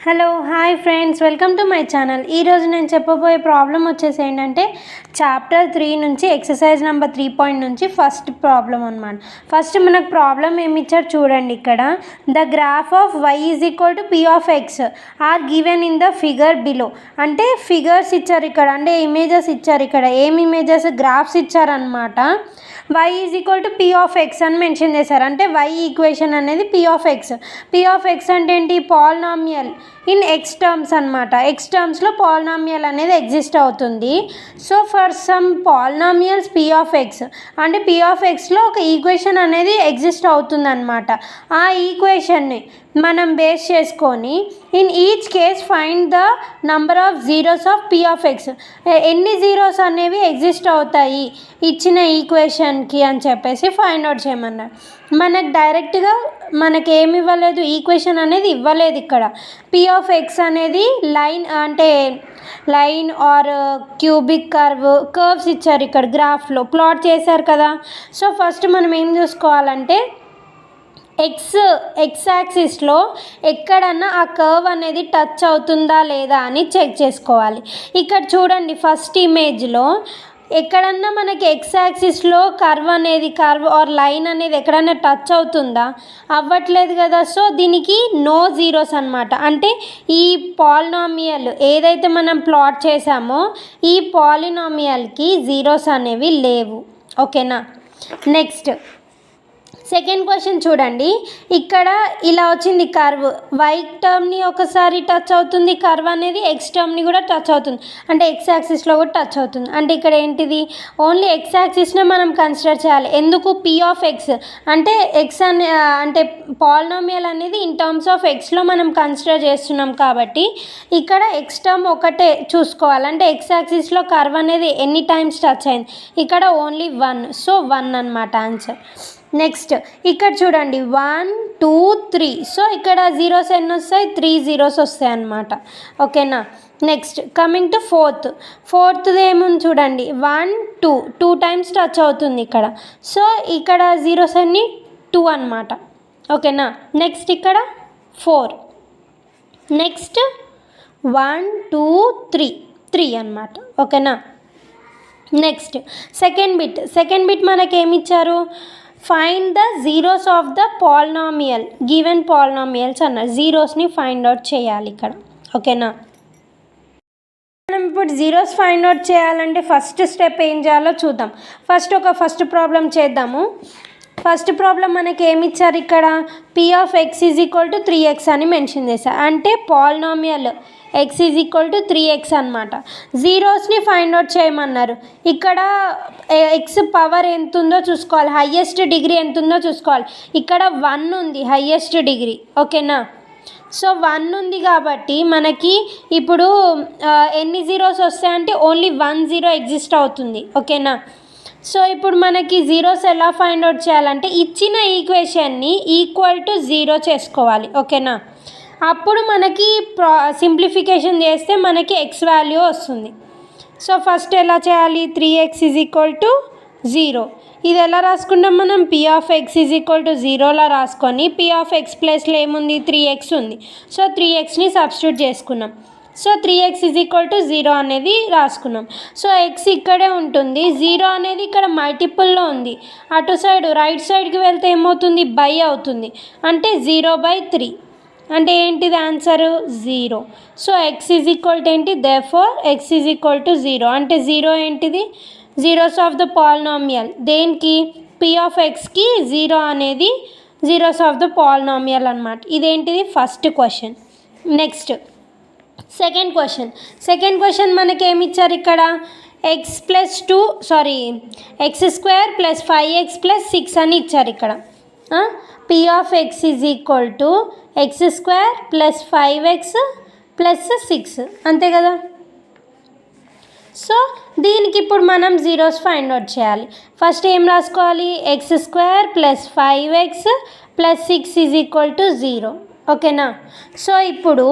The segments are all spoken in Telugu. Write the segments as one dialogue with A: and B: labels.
A: Hello hi friends, welcome to my channel. ఈరోజు నేను చెప్పబోయే ప్రాబ్లం వచ్చేసి ఏంటంటే చాప్టర్ 3 నుంచి ఎక్సర్సైజ్ నెంబర్ 3 నుంచి ఫస్ట్ ప్రాబ్లం అనమాట. ఫస్ట్ మనకు ప్రాబ్లం ఏమి ఇచ్చారు చూడండి. ఇక్కడ the graph of y is equal to P of x are given in the figure below. అంటే ఫిగర్స్ ఇచ్చారు ఇక్కడ, అంటే ఇమేజెస్ ఇచ్చారు. ఇక్కడ ఏం ఇమేజెస్, గ్రాఫ్స్ ఇచ్చారనమాట. y is equal to P of x అని మెన్షన్ చేశారు. అంటే y ఈక్వేషన్ అనేది P of x. P of x అంటే ఏంటి? పాలినామియల్ ఇన్ ఎక్స్ టర్మ్స్ అనమాట. ఎక్స్ టర్మ్స్లో పాలినామియల్ అనేది ఎగ్జిస్ట్ అవుతుంది. So for some polynomials P of x అంటే పీ ఆఫ్ ఎక్స్లో ఒక ఈక్వేషన్ అనేది ఎగ్జిస్ట్ అవుతుంది అనమాట. ఆ ఈక్వేషన్ని మనం బేస్ చేసుకొని in each case find the number of zeros of P of X. ఎన్ని జీరోస్ అనేవి ఎగ్జిస్ట్ అవుతాయి ఇచ్చిన ఈక్వేషన్కి అని చెప్పేసి ఫైండ్ అవుట్ చేయమన్నారు. మనకు డైరెక్ట్గా మనకి ఏమి ఇవ్వలేదు, ఈక్వేషన్ అనేది ఇవ్వలేదు. ఇక్కడ పీ ఆఫ్ ఎక్స్ అనేది లైన్ అంటే లైన్ ఆర్ క్యూబిక్ కర్వ్స్ ఇచ్చారు. ఇక్కడ గ్రాఫ్లో ప్లాట్ చేశారు కదా. సో ఫస్ట్ మనం ఏం చూసుకోవాలంటే ఎక్స్ యాక్సిస్లో ఎక్కడన్నా ఆ కర్వ్ అనేది టచ్ అవుతుందా లేదా అని చెక్ చేసుకోవాలి. ఇక్కడ చూడండి, ఫస్ట్ ఇమేజ్లో ఎక్కడన్నా మనకి ఎక్స్ యాక్సిస్లో కర్వ్ ఆర్ లైన్ అనేది ఎక్కడన్నా టచ్ అవుతుందా? అవ్వట్లేదు కదా. సో దీనికి నో జీరోస్ అనమాట. అంటే ఈ పాలినామియల్ ఏదైతే మనం ప్లాట్ చేసామో ఈ పాలినామియల్కి జీరోస్ అనేవి లేవు. ఓకేనా. నెక్స్ట్ సెకండ్ క్వశ్చన్ చూడండి. ఇక్కడ ఇలా వచ్చింది కర్వ్. వై టర్మ్ని ఒకసారి టచ్ అవుతుంది, కర్వ్ అనేది ఎక్స్ టర్మ్ని కూడా టచ్ అవుతుంది. అంటే ఎక్స్ యాక్సిస్లో కూడా టచ్ అవుతుంది. అంటే ఇక్కడ ఏంటిది? ఓన్లీ ఎక్స్ యాక్సిస్నే మనం కన్సిడర్ చేయాలి. ఎందుకు? పీ ఆఫ్ ఎక్స్ అంటే ఎక్స్ అంటే పాలినామియల్ అనేది ఇన్ టర్మ్స్ ఆఫ్ ఎక్స్లో మనం కన్సిడర్ చేస్తున్నాం కాబట్టి ఇక్కడ ఎక్స్ టర్మ్ ఒకటే చూసుకోవాలి. అంటే ఎక్స్ యాక్సిస్లో కర్వ్ అనేది ఎన్ని టైమ్స్ టచ్ అయింది? ఇక్కడ ఓన్లీ 1. సో 1 అనమాట ఆన్సర్. నెక్స్ట్ ఇక్కడ చూడండి 1 2 3. సో ఇక్కడ జీరోస్ ఎన్ని వస్తాయి? 3 జీరోస్ వస్తాయి అన్నమాట. ఓకేనా. నెక్స్ట్ కమింగ్ టు ఫోర్త్ది ఏముంది చూడండి. 1 2 టైమ్స్ టచ్ అవుతుంది ఇక్కడ. సో ఇక్కడ జీరోస్ అన్ని 2 అనమాట. ఓకేనా. నెక్స్ట్ ఇక్కడ 4. నెక్స్ట్ 1 2 3 అనమాట. ఓకేనా. నెక్స్ట్ సెకండ్ బిట్ మనకి ఏమి ఇచ్చారు? Find the zeros of the polynomial given polynomials అన్నారు. జీరోస్ని ఫైండ్ అవుట్ చేయాలి ఇక్కడ. ఓకేనా. మనం ఇప్పుడు జీరోస్ ఫైండ్ అవుట్ చేయాలంటే ఫస్ట్ స్టెప్ ఏం చేయాలో చూద్దాం. ఫస్ట్ ప్రాబ్లం చేద్దాము. ఫస్ట్ ప్రాబ్లం మనకి ఏమి ఇచ్చారు? ఇక్కడ P of x is equal to 3x అని మెన్షన్ చేశారు. అంటే polynomial X is equal to 3x అనమాట. జీరోస్ని ఫైండ్ అవుట్ చేయమన్నారు. ఇక్కడ ఎక్స్ పవర్ ఎంత ఉందో చూసుకోవాలి, హయ్యెస్ట్ డిగ్రీ ఎంత ఉందో చూసుకోవాలి. ఇక్కడ 1 ఉంది హయ్యెస్ట్ డిగ్రీ. ఓకేనా. సో 1 ఉంది కాబట్టి మనకి ఇప్పుడు ఎన్ని జీరోస్ వస్తాయంటే ఓన్లీ 1 జీరో ఎగ్జిస్ట్ అవుతుంది. ఓకేనా. సో ఇప్పుడు మనకి జీరోస్ ఎలా ఫైండ్ అవుట్ చేయాలంటే ఇచ్చిన ఈక్వేషన్ని ఈక్వల్ టు 0 చేసుకోవాలి. ఓకేనా. అప్పుడు మనకి సింప్లిఫికేషన్ చేస్తే మనకి ఎక్స్ వాల్యూ వస్తుంది. సో ఫస్ట్ ఎలా చేయాలి? 3x is equal to 0. ఇది ఎలా రాసుకుంటాం మనం? P of x is equal to 0లా రాసుకొని పీ ఆఫ్ ఎక్స్ ప్లేస్లో ఏముంది? 3x ఉంది. సో 3xని సబ్స్టిట్యూట్ చేసుకున్నాం. So 3x is equal to 0 అనేది రాసుకున్నాం. సో ఎక్స్ ఇక్కడే ఉంటుంది, 0 అనేది ఇక్కడ మల్టిపుల్లో ఉంది. అటు సైడ్ రైట్ సైడ్కి వెళ్తే ఏమవుతుంది? బై అవుతుంది. అంటే 0/3 అంటే ఏంటిది answer? 0. So x is equal to ఏంటి? Therefore x is equal to 0. అంటే 0 ఏంటిది? Zeros of the polynomial. దేనికి? పీ ఆఫ్ ఎక్స్కి 0 అనేది జీరోస్ ఆఫ్ ద పాలినామియల్ అనమాట. ఇదేంటిది? First question. Next second question మనకి ఏమి ఇచ్చారు? ఇక్కడ X square plus 5x plus 6 అని ఇచ్చారు. ఇక్కడ P of x is equal to X square plus 5x plus 6 అంతే కదా. సో దీనికి ఇప్పుడు మనం జీరోస్ ఫైండ్ అవుట్ చేయాలి. ఫస్ట్ ఏం రాసుకోవాలి? X square plus 5x plus 6 is equal to 0. ఓకేనా. సో ఇప్పుడు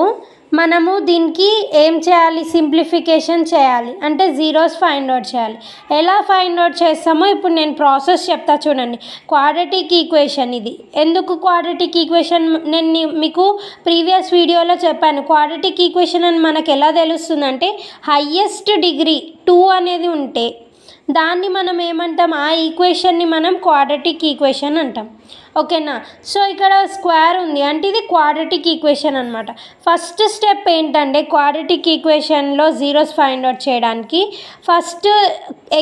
A: మనము దీనికి ఏం చేయాలి, సింప్లిఫికేషన్ చేయాలి, అంటే జీరోస్ ఫైండ్ అవుట్ చేయాలి. ఎలా ఫైండ్ అవుట్ చేస్తామో ఇప్పుడు నేను ప్రాసెస్ చెప్తా చూడండి. క్వాడ్రాటిక్ ఈక్వేషన్ ఇది. ఎందుకు క్వాడ్రాటిక్ ఈక్వేషన్, నేను మీకు ప్రీవియస్ వీడియోలో చెప్పాను. క్వాడ్రాటిక్ ఈక్వేషన్ అని మనకు ఎలా తెలుస్తుందంటే హయ్యెస్ట్ డిగ్రీ 2 అనేది ఉంటే దాన్ని మనం ఏమంటాం, ఆ ఈక్వేషన్ని మనం క్వాడ్రాటిక్ ఈక్వేషన్ అంటాం. ఓకేనా. సో ఇక్కడ స్క్వేర్ ఉంది అంటే ఇది క్వాడ్రాటిక్ ఈక్వేషన్ అనమాట. ఫస్ట్ స్టెప్ ఏంటంటే క్వాడ్రాటిక్ ఈక్వేషన్లో జీరోస్ ఫైండ్ అవుట్ చేయడానికి ఫస్ట్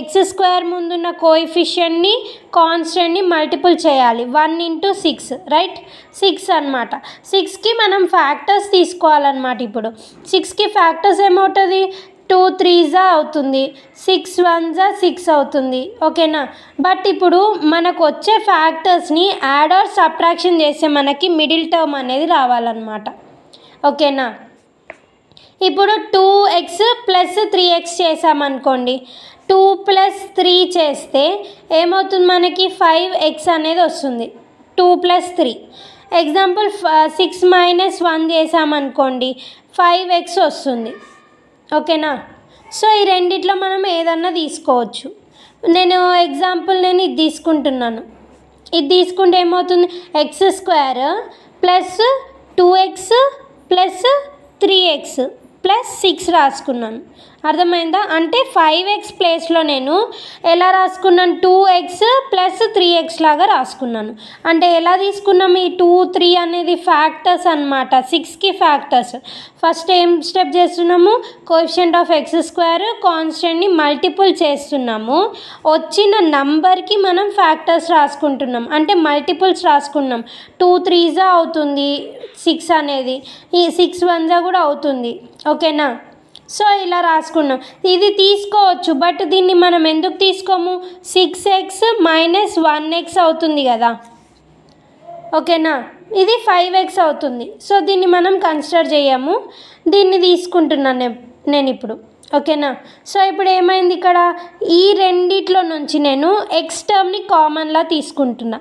A: x² ముందున్న కోఎఫిషియెంట్ని కాన్స్టెంట్ని మల్టిపుల్ చేయాలి. 1 × 6 రైట్, 6 అనమాట. 6కి మనం ఫ్యాక్టర్స్ తీసుకోవాలన్నమాట. ఇప్పుడు 6కి ఫ్యాక్టర్స్ ఏమవుతుంది, 2 3s అవుతుంది, 6 1s 6 అవుతుంది. ఓకేనా. బట్ ఇప్పుడు మనకు వచ్చే ఫ్యాక్టర్స్ని యాడ్ ఆర్ సబ్ట్రాక్షన్ చేస్తే మనకి మిడిల్ టర్మ్ అనేది రావాలన్నమాట. ఓకేనా. ఇప్పుడు 2x + 3x చేసామనుకోండి, 2 + 3 చేస్తే ఏమవుతుంది, మనకి 5x అనేది వస్తుంది. 2 + 3 ఎగ్జాంపుల్ 6 - 1 చేసామనుకోండి 5x వస్తుంది. ఓకేనా. సో ఈ రెండిట్లో మనం ఏదన్నా తీసుకోవచ్చు. నేను ఇది తీసుకుంటున్నాను. ఇది తీసుకుంటే ఏమవుతుంది, x² + 2x + 3x + 6 రాసుకున్నాను. అర్థమైందా. అంటే 5x ప్లేస్లో నేను ఎలా రాసుకున్నాను, 2x + 3x లాగా రాసుకున్నాను. అంటే ఎలా తీసుకున్నాం, ఈ 2 3 అనేది ఫ్యాక్టర్స్ అనమాట. 6కి ఫ్యాక్టర్స్. ఫస్ట్ ఏం స్టెప్ చేస్తున్నాము, కోఎఫిషియంట్ ఆఫ్ x² కాన్స్టెంట్ని మల్టిపుల్ చేస్తున్నాము. వచ్చిన నంబర్కి మనం ఫ్యాక్టర్స్ రాసుకుంటున్నాం, అంటే మల్టిపుల్స్ రాసుకున్నాం. 2 3s అవుతుంది 6 అనేది, ఈ 6 1s కూడా అవుతుంది. ఓకేనా. సో ఇలా రాసుకున్నాం. ఇది తీసుకోవచ్చు, బట్ దీన్ని మనం ఎందుకు తీసుకోము, 6x - 1x అవుతుంది కదా. ఓకేనా. ఇది 5x అవుతుంది. సో దీన్ని మనం కన్సిడర్ చేయము, దీన్ని తీసుకుంటున్నాను నేను ఇప్పుడు. ఓకేనా. సో ఇప్పుడు ఏమైంది, ఇక్కడ ఈ రెండిట్లో నుంచి నేను x టర్మ్ని కామన్లా తీసుకుంటున్నా.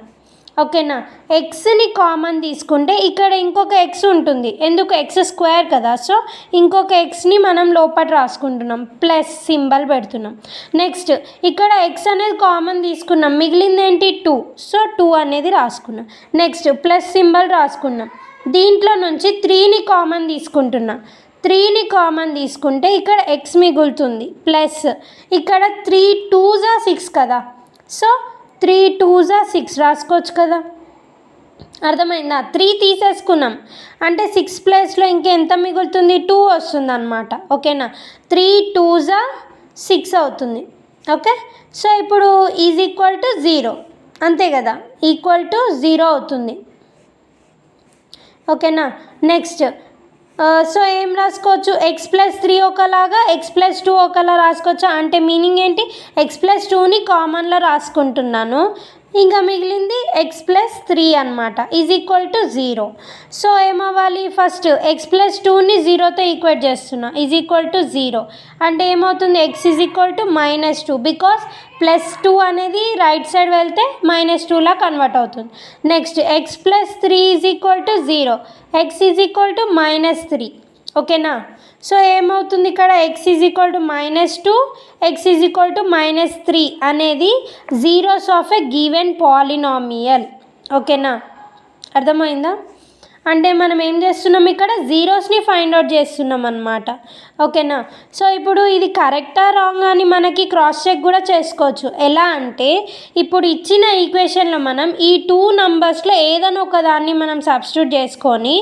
A: ఓకేనా. ఎక్స్ని కామన్ తీసుకుంటే ఇక్కడ ఇంకొక ఎక్స్ ఉంటుంది, ఎందుకు x² కదా. సో ఇంకొక ఎక్స్ని మనం లోపల రాసుకుంటున్నాం, ప్లస్ సింబల్ పెడుతున్నాం. నెక్స్ట్ ఇక్కడ ఎక్స్ అనేది కామన్ తీసుకున్నాం, మిగిలింది ఏంటి 2. సో 2 అనేది రాసుకున్నాం. నెక్స్ట్ ప్లస్ సింబల్ రాసుకున్నాం. దీంట్లో నుంచి 3ని కామన్ తీసుకుంటున్నా. 3ని కామన్ తీసుకుంటే ఇక్కడ x మిగులుతుంది, ప్లస్ ఇక్కడ 3 2s 6 కదా. సో 3 2s 6 రాసుకోవచ్చు కదా. అర్థమైందా. 3 తీసేసుకున్నాం అంటే 6 ప్లేస్లో ఇంకెంత మిగులుతుంది, 2 వస్తుంది అనమాట. ఓకేనా. 3 2s 6 అవుతుంది. ఓకే. సో ఇప్పుడు ఈజ్ ఈక్వల్ టు 0 అంతే కదా, ఈక్వల్ టు 0 అవుతుంది. ఓకేనా. నెక్స్ట్ సో ఏం రాసుకోవచ్చు, x + 3 ఒకలాగా, x + 2 ఒకలా రాసుకోవచ్చు. అంటే మీనింగ్ ఏంటి, x + 2ని కామన్లో రాసుకుంటున్నాను, ఇంకా మిగిలింది x + 3 అనమాట, ఈజ్ ఈక్వల్ టు 0. సో ఏమవ్వాలి, ఫస్ట్ x + 2ని 0తో ఈక్వేట్ చేస్తున్నా, ఈజ్ ఈక్వల్ టు 0. అంటే ఏమవుతుంది, x is equal to -2, because +2 అనేది రైట్ సైడ్ వెళ్తే -2లా కన్వర్ట్ అవుతుంది. Next x + 3 is equal to 0, x is equal to -3. ఓకేనా. సో ఏమవుతుంది, ఇక్కడ x is equal to -2, x is equal to -3 అనేది zeros of a given polynomial. ఓకేనా. అర్థమైందా. అంటే మనం ఏం చేస్తున్నాం, ఇక్కడ జీరోస్ని ఫైండ్ అవుట్ చేస్తున్నాం అన్నమాట. ఓకేనా. సో ఇప్పుడు ఇది కరెక్టా రాంగ్ అని మనకి క్రాస్ చెక్ కూడా చేసుకోవచ్చు. ఎలా అంటే ఇప్పుడు ఇచ్చిన ఈక్వేషన్లో మనం ఈ 2 నంబర్స్లో ఏదైనా ఒక దాన్ని మనం సబ్స్టిట్యూట్ చేసుకొని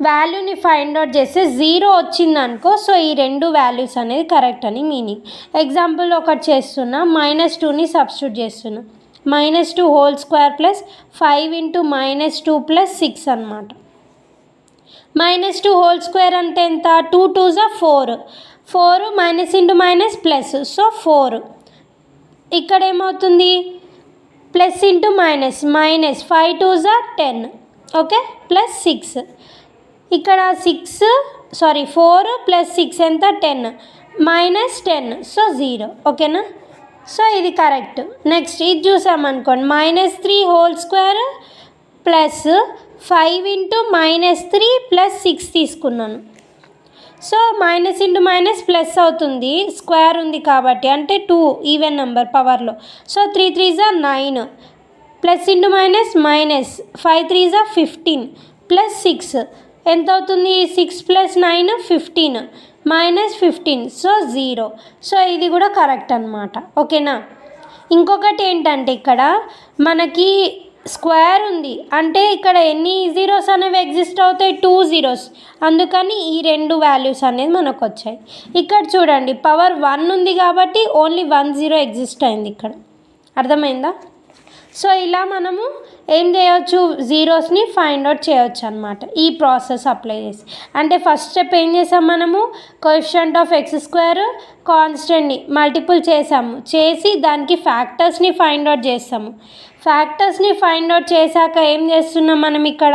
A: వాల్యూని ఫైండ్ అవుట్ చేస్తే 0 వచ్చిందనుకో, సో ఈ 2 వాల్యూస్ అనేది కరెక్ట్ అని మీనింగ్. ఎగ్జాంపుల్ ఒకటి చేస్తున్నా, -2ని సబ్స్టిట్యూట్ చేస్తున్నా, -2² + 5 × -2 + 6 అనమాట. -2² అంటే ఎంత, 2 2s 4, 4 -× ప్లస్, సో 4. ఇక్కడ ఏమవుతుంది, plus into minus, -5 2s 10. Okay, plus 6. ఇక్కడ 4 + 6 ఎంత, 10, -10, సో 0. ఓకేనా. సో ఇది కరెక్ట్. నెక్స్ట్ ఇది చూసామనుకోండి, -3² + 5 × -3 + 6 తీసుకున్నాను. So minus into minus plus అవుతుంది, స్క్వేర్ ఉంది కాబట్టి, అంటే 2 ఈవెన్ నెంబర్ పవర్లో. సో 3 3 జా 9, ప్లస్ ఇంటూ మైనస్ మైనస్, 5 3 జా 15 ప్లస్ 6 ఎంత అవుతుంది, 6 ప్లస్ 9 15 మైనస్ 15, సో 0. సో ఇది కూడా కరెక్ట్ అనమాట. ఓకేనా. ఇంకొకటి ఏంటంటే ఇక్కడ మనకి స్క్వేర్ ఉంది అంటే ఇక్కడ ఎన్ని జీరోస్ అనేవి ఎగ్జిస్ట్ అవుతాయి, 2 జీరోస్, అందుకని ఈ 2 వాల్యూస్ అనేది మనకు వచ్చాయి. ఇక్కడ చూడండి పవర్ 1 ఉంది కాబట్టి ఓన్లీ 1 జీరో ఎగ్జిస్ట్ అయింది ఇక్కడ. అర్థమైందా. సో ఇలా మనము ఏం చేయవచ్చు, జీరోస్ని ఫైండ్ అవుట్ చేయవచ్చు అనమాట ఈ ప్రాసెస్ అప్లై చేసి. అంటే ఫస్ట్ స్టెప్ ఏం చేసాం మనము, కోఎఫిషియంట్ ఆఫ్ ఎక్స్ స్క్వేర్ కాన్స్టెంట్ని మల్టిపుల్ చేసి దానికి ఫ్యాక్టర్స్ని ఫైండ్ అవుట్ చేస్తాము. ఫ్యాక్టర్స్ని ఫైండ్ అవుట్ చేశాక ఏం చేస్తున్నాం మనం ఇక్కడ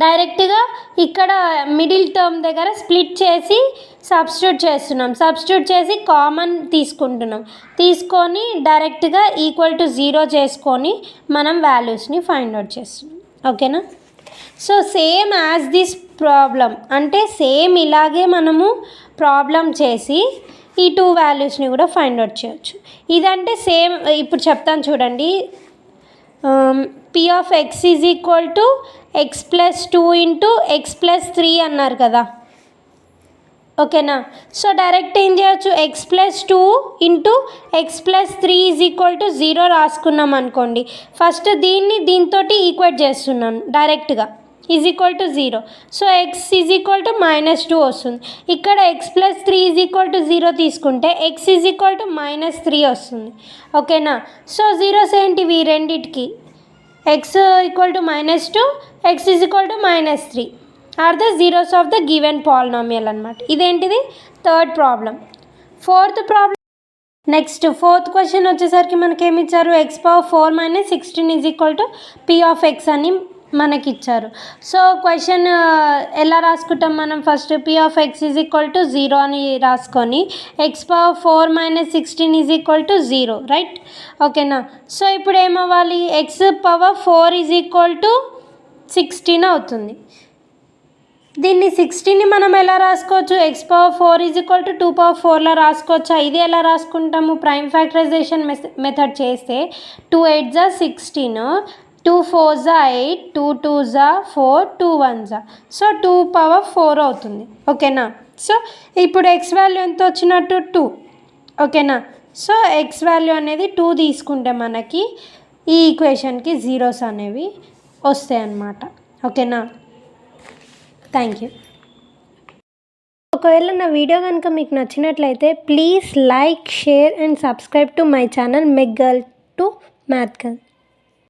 A: డైరెక్ట్గా ఇక్కడ మిడిల్ టర్మ్ దగ్గర స్ప్లిట్ చేసి సబ్స్టిట్యూట్ చేస్తున్నాం. సబ్స్టిట్యూట్ చేసి కామన్ తీసుకొని డైరెక్ట్గా ఈక్వల్ టు 0 చేసుకొని మనం వాల్యూస్ని ఫైండ్ అవుట్ చేస్తున్నాం. ఓకేనా. So same as this problem, అంటే సేమ్ ఇలాగే మనము ప్రాబ్లం చేసి ఈ 2 వాల్యూస్ని కూడా ఫైండ్ అవుట్ చేయొచ్చు. ఇదంటే సేమ్ ఇప్పుడు చెప్తాను చూడండి. P of x is equal to X plus 2 into X plus 3 అన్నారు కదా. ఓకేనా. సో డైరెక్ట్ ఏం చేయొచ్చు, X plus 2 into X plus 3 is equal to 0 రాసుకున్నాం అనుకోండి. ఫస్ట్ దీంతో ఈక్వేట్ చేస్తున్నాను డైరెక్ట్గా, is equal to 0. So x is equal to -2 వస్తుంది. ఇక్కడ X plus 3 is equal to 0 తీసుకుంటే ఎక్స్ ఈజ్ ఈక్వల్ టు -3 వస్తుంది. ఓకేనా. సో జీరోస్ ఏంటివి రెండిటికి, x equal to -2, x is equal to -3 are the zeros of the given polynomial అనమాట. ఇదేంటిది third problem. Fourth problem next fourth question వచ్చేసరికి మనకేమి ఇచ్చారు, x power 4 - 16 is equal to P of x అని మనకి ఇచ్చారు. సో క్వశ్చన్ ఎలా రాసుకుంటాం మనం, first P of x is equal to 0 అని రాసుకొని x power 4 - 16 is equal to 0, right. ఓకేనా. సో ఇప్పుడు ఏమవ్వాలి, x power 4 is equal to 16 అవుతుంది. దీన్ని 16ని మనం ఎలా రాసుకోవచ్చు, x power 4 is equal to 2 power 4లా రాసుకోవచ్చా. ఇది ఎలా రాసుకుంటాము, ప్రైమ్ ఫ్యాక్టరైజేషన్ మెథడ్ చేస్తే 2 8 జా 16, 2 4 జా 8, 2 2 జా 4, 2 1 జా, సో 2 పవర్ 4 అవుతుంది. ఓకేనా. సో ఇప్పుడు ఎక్స్ వాల్యూ ఎంత వచ్చినట్టు 2. ఓకేనా. సో ఎక్స్ వాల్యూ అనేది 2 తీసుకుంటే మనకి ఈ ఈక్వేషన్కి జీరోస్ అనేవి వస్తాయి అన్నమాట. ఓకేనా. Thank you. ఒకవేళ నా వీడియో కనుక మీకు నచ్చినట్లయితే please like, share and subscribe to my channel mech girl to math girl.